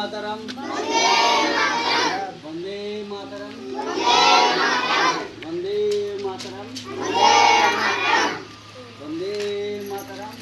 मातरम वंदे मातरम वंदे मातरम वंदे मातरम।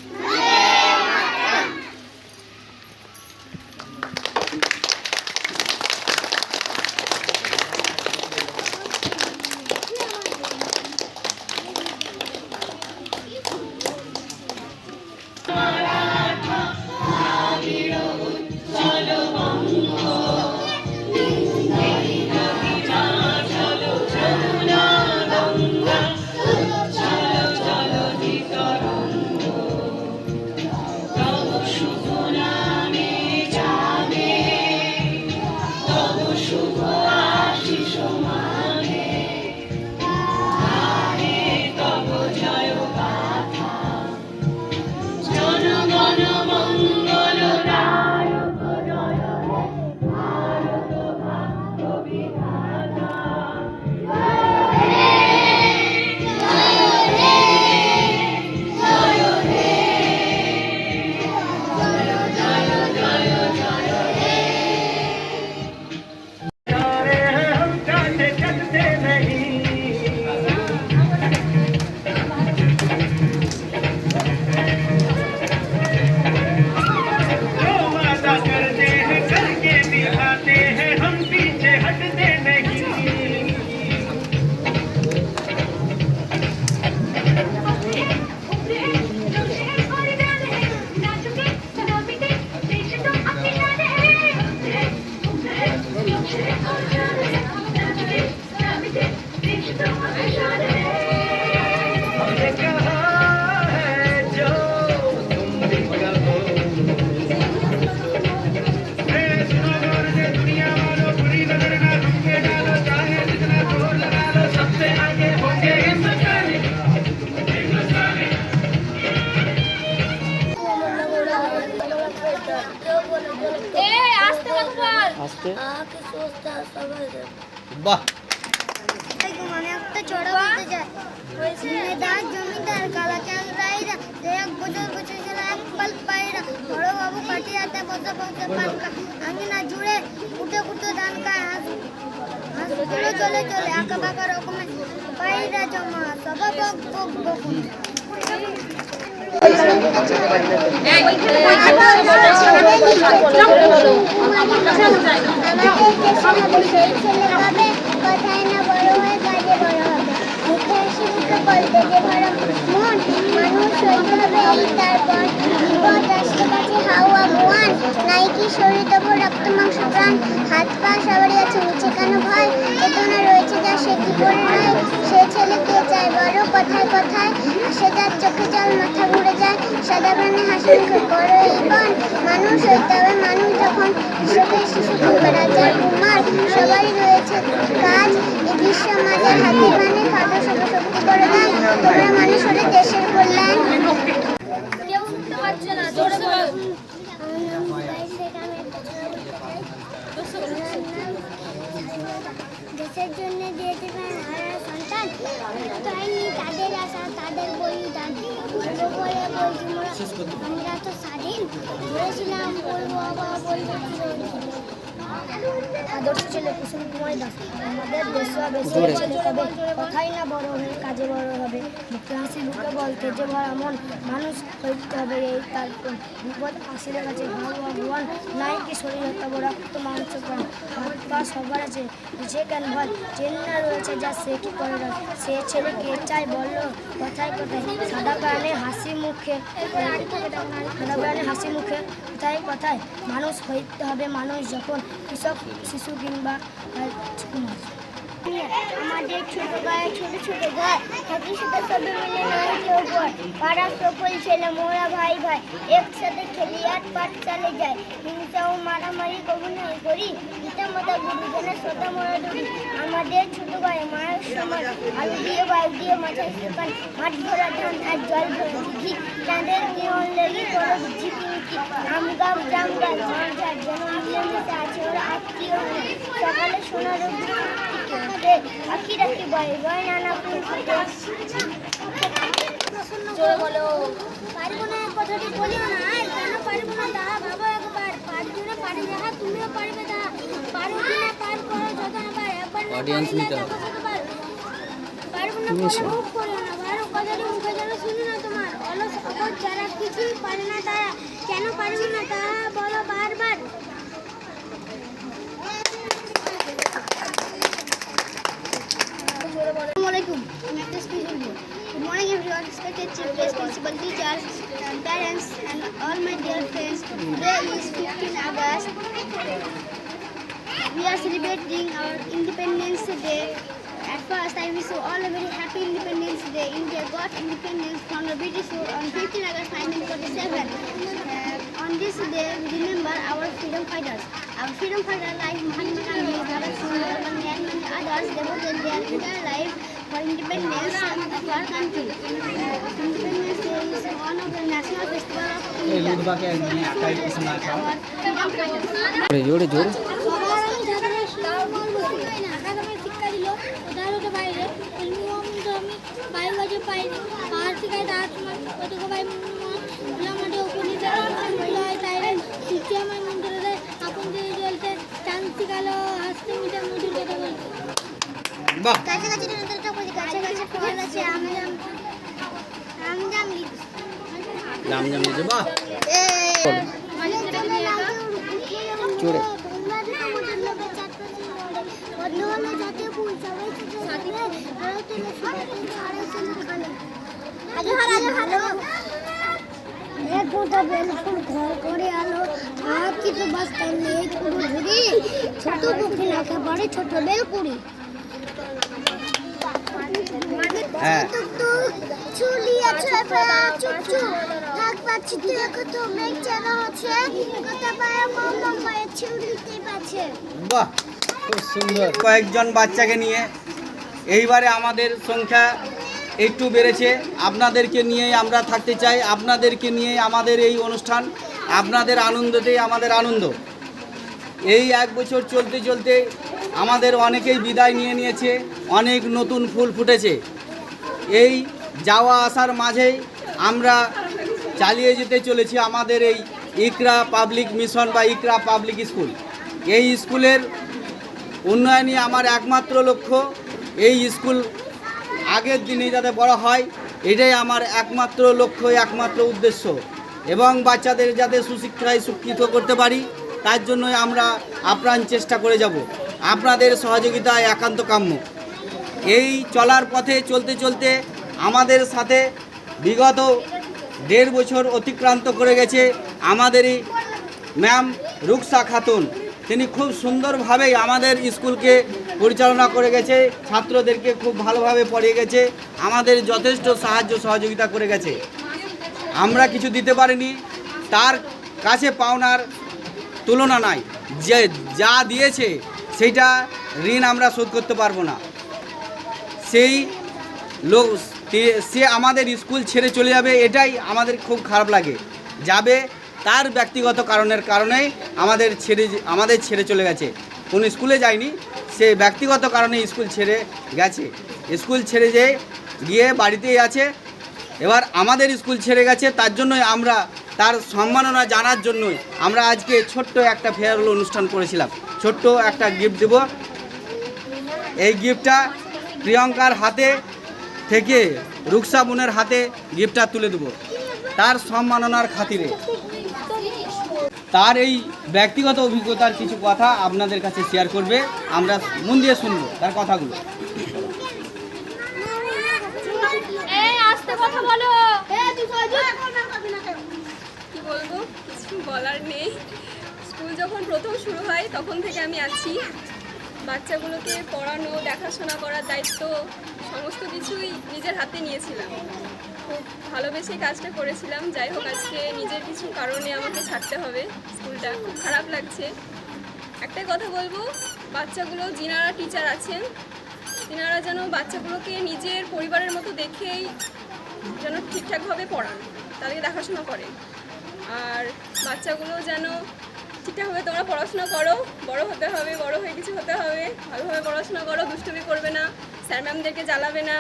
বাহ মানে একটা চড়া বলতে যায় জমিদার জমিদার কালাচাঁদ রায়রা এক বছর বছর ছিল এক পাল পায়রা বড় বাবু কাটিয়াতে বসে বসে পানকা আঙিনা জুড়ে উঠে উঠে ধান খায় হাঁস চলে চলে চলে আঁকা বাঁকা রকমের পায়রা জমা সবা বক বক বকুন কথায় না বড় হয় কাজে বড় হবে মুখে হাসি মুখে বলতে যে ভরা মন মানুষ হইতে হবে এই তারপর বিপদ আসতে কাছে হাওয়া ভুয়ান নাইকি শরীর দেবো রক্ত মাংস প্রাণ হাত পা সবারই আছে নিচে কেন ভয় চেতনা রয়েছে যা সে কি করে নয় সে ছেলেকে চায় বড় কথায় কথায় সে যার চোখে জল মাথা ঘুরে যায় সাদা প্রাণে হাসি মুখে বড় এই বন মানুষ হইতে হবে মানুষ যখন শিশুকে শিশু কিংবা রাজার কুমার সবারই রয়েছে কাজ এই বিশ্ব মাঝে হাতে মানে খাদ্য সর্বশক্তি করে দেয় তোমরা মানুষ হলে দেশের কল্যাণ কেউ শুনতে পাচ্ছে না জোরে বলো দেশের জন্য দিয়ে দেবেন হারা সন্তান তাই তাদের আশা তাদের বলিদান বলে বলছি আমরা তো স্বাধীন বলেছিলাম বলবো আবার বলবো আদর্শ ছেলে কুসুম কুমার দাস আমাদের দেশ বেশি ছেলে তবে কথাই না বড় হয়ে কাজে বড় হবে মুখে হাসি মুখে বলতে যে ভরা মন মানুষ হইতে হবে এই তার বিপদ আসলে কাছে ভগবান নাই কি শরীর হতে বড় রক্ত মাংস প্রাণ হাত পা সবার আছে যে কেন ভয় চেন্না রয়েছে যা সে কি করে না সে ছেলেকে চাই বললো কথায় কথায় সাদা প্রাণে হাসি মুখে কথায় কথায় মানুষ হইতে হবে মানুষ যখন কৃষক শিশু কিংবা আমাদের ছোট গায়ে ছোট ছোট ঘর থাকি সাথে সবাই মিলে নয় কেউ ঘর পাড়া সকল ছেলে মোরা ভাই ভাই একসাথে খেলি আর পাঠ চালে যায় হিংসা ও মারামারি কবু নাই করি পিতা মাতা গুরুজনের শ্রদ্ধা মোরা ধরি আমাদের ছোট গায়ে মায়ের সমান আলু দিয়ে বায়ু দিয়ে মাথায় শুকান মাঠ ভরা ধান আর জল ভরা দিঘি চাঁদের কিরণ লেগে করো ঝিকিমিকি আম গাছ জাম গাছ মাঠ ঝাড় যেন মিলেমিশে আছে ওরা আত্মীয় সকালে সোনার পাখি রাখি বয় বয় নানা ফুল ফুটে জোরে বলো পারবো না কথাটি বলিও না আর কেন পারবো না তা ভাবো একবার পাঁচ জনে পারি যাহা তুমিও পারবে তাহা পারো কিনা পার করো যত না পারে একবার না Audience নিতে হবে। পারবো না মুখ করো না ভালো কথাটি মুখে যেন শুনি না তোমার অলস অপর যারা কিছুই পারে না তারা কেন পারবে না তাহা বলো বারবার Assalamualaikum. I'm at this speech video. Good morning, everyone. Respected chief guest, principal teachers, parents, and all my dear friends. Today is 15 August. We are celebrating our Independence Day. At first, I wish you all a very happy Independence Day. India got independence from the British rule on 15 August 1947. On this day, we remember our freedom fighters. Our freedom fighters like Mahatma Gandhi, Bhagat Singh, and many others devoted their entire life for independence of our country. Independence Day is one of the national festivals of India. So we celebrate our freedom fighters. জোরে জোরে শিক্ষা দিল উদাহরণ বাইরে নিয়ম আমি বাইরে কাছে পাইনি পাহাড় থেকে রাত কত ভাই মাঠে উপনীত হয় তাই শিক্ষা আমার মন্দিরে আপন দিয়ে চলতে শান্তি কালো হাসতে মিটে মধুর কথা বলছে বাহ কাছাকাছি নিয়ন্ত্রণটা করি কাছাকাছি ফল আছে আমজাম লিখে বাহ জোরে ঘর করে আলো আর কিছু বাস্তায় নেই ছোট ধরি ছোট বুকে নাকে বড় ছোট বেল করি হ্যাঁ চুলি আছে চুচু থাক পাচ্ছি তুই এখন তো মেঘ চালা হচ্ছে কথা পায় মামা মায়ের চুলিতে পাচ্ছে বাহ খুব সুন্দর কয়েকজন বাচ্চাকে নিয়ে এইবারে আমাদের সংখ্যা একটু বেড়েছে আপনাদেরকে নিয়েই আমরা থাকতে চাই আপনাদেরকে নিয়েই আমাদের এই অনুষ্ঠান আপনাদের আনন্দতেই আমাদের আনন্দ এই এক বছর চলতে চলতে আমাদের অনেকেই বিদায় নিয়ে নিয়েছে অনেক নতুন ফুল ফুটেছে এই যাওয়া আসার মাঝেই আমরা চালিয়ে যেতে চলেছি আমাদের এই ইকরা পাবলিক মিশন বা ইকরা পাবলিক স্কুল এই স্কুলের উন্নয়নই আমার একমাত্র লক্ষ্য এই স্কুল আগের দিনে যাতে বড় হয় এটাই আমার একমাত্র লক্ষ্য একমাত্র উদ্দেশ্য এবং বাচ্চাদের যাতে সুশিক্ষায় শিক্ষিত করতে পারি তার জন্যই আমরা আপ্রাণ চেষ্টা করে যাব আপনাদের সহযোগিতা একান্ত কাম্য এই চলার পথে চলতে চলতে আমাদের সাথে বিগত 1.5 বছর অতিক্রান্ত করে গেছে আমাদেরই ম্যাম রুকসা খাতুন তিনি খুব সুন্দরভাবেই আমাদের স্কুলকে পরিচালনা করে গেছে ছাত্রদেরকে খুব ভালোভাবে পড়িয়ে গেছে আমাদের যথেষ্ট সাহায্য সহযোগিতা করে গেছে আমরা কিছু দিতে পারিনি তার কাছে পাওনার তুলনা নাই যে যা দিয়েছে সেইটা ঋণ আমরা শোধ করতে পারবো না সেই লোক সে আমাদের স্কুল ছেড়ে চলে যাবে এটাই আমাদের খুব খারাপ লাগে যাবে তার ব্যক্তিগত কারণেই আমাদের ছেড়ে চলে গেছে কোন স্কুলে যায়নি সে ব্যক্তিগত কারণে স্কুল ছেড়ে গেছে স্কুল ছেড়ে গিয়ে বাড়িতেই আছে এবার আমাদের স্কুল ছেড়ে গেছে তার জন্যই আমরা তার সম্মাননা জানার জন্যই আমরা আজকে ছোট্ট একটা ফেয়ারওয়েল অনুষ্ঠান করেছিলাম ছোট্ট একটা গিফট দেব এই গিফটটা প্রিয়ঙ্কার হাতে থেকে রুকসা বোনের হাতে গিফটটা তুলে দেব তার সম্মাননার খাতিরে তার এই ব্যক্তিগত অভিজ্ঞতার কিছু কথা আপনাদের কাছে শেয়ার করবে আমরা মন দিয়ে শুনবো তার কথাগুলো কি বলবো কিছু বলার নেই স্কুল যখন প্রথম শুরু হয় তখন থেকে আমি আছি বাচ্চাগুলোকে পড়ানো দেখাশোনা করার দায়িত্ব সমস্ত কিছুই নিজের হাতে নিয়েছিলাম খুব ভালোবেসে কাজটা করেছিলাম যাই হোক আজকে নিজের কিছু কারণে আমাকে ছাড়তে হবে স্কুলটা খুব খারাপ লাগছে একটাই কথা বলবো বাচ্চাগুলো যিনারা টিচার আছেন তিনারা যেন বাচ্চাগুলোকে নিজের পরিবারের মতো দেখেই যেন ঠিকঠাকভাবে পড়ান তাদেরকে দেখাশোনা করেন আর বাচ্চাগুলো যেন ঠিকঠাকভাবে তোমরা পড়াশোনা করো বড় হতে হবে বড় হয়ে কিছু হতে হবে ভালোভাবে পড়াশোনা করো দুষ্টুমি করবে না স্যার ম্যামদেরকে জ্বালাবে না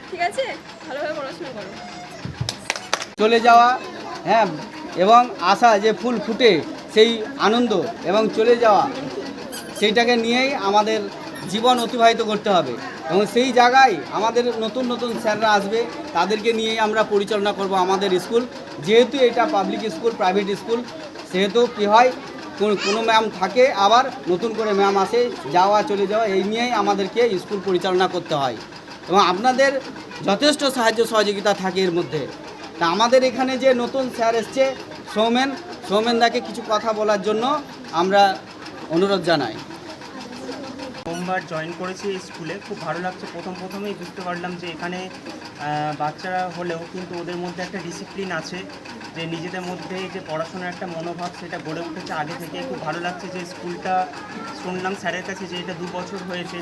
ঠিক আছে ভালোভাবে পড়াশোনা করো চলে যাওয়া হ্যাঁ এবং আশা যে ফুল ফুটে সেই আনন্দ এবং চলে যাওয়া সেইটাকে নিয়েই আমাদের জীবন অতিবাহিত করতে হবে এবং সেই জায়গায় আমাদের নতুন নতুন স্যাররা আসবে, তাদেরকে নিয়েই আমরা পরিচালনা করব আমাদের স্কুল। যেহেতু এটা পাবলিক স্কুল, প্রাইভেট স্কুল, সেহেতু কী হয় কোনো ম্যাম থাকে, আবার নতুন করে ম্যাম আসে, যাওয়া চলে যাওয়া, এই নিয়েই আমাদেরকে স্কুল পরিচালনা করতে হয় এবং আপনাদের যথেষ্ট সাহায্য সহযোগিতা থাকে এর মধ্যে। তা আমাদের এখানে যে নতুন স্যার এসছে সৌমেনদাকে কিছু কথা বলার জন্য আমরা অনুরোধ জানাই। সোমবার জয়েন করেছি এই স্কুলে, খুব ভালো লাগছে। প্রথমেই বুঝতে পারলাম যে এখানে বাচ্চারা হলেও কিন্তু ওদের মধ্যে একটা ডিসিপ্লিন আছে, যে নিজেদের মধ্যে যে পড়াশোনার একটা মনোভাব সেটা গড়ে উঠেছে আগে থেকে। খুব ভালো লাগছে যে স্কুলটা শুনলাম স্যারের কাছে যে এটা 2 বছর হয়েছে।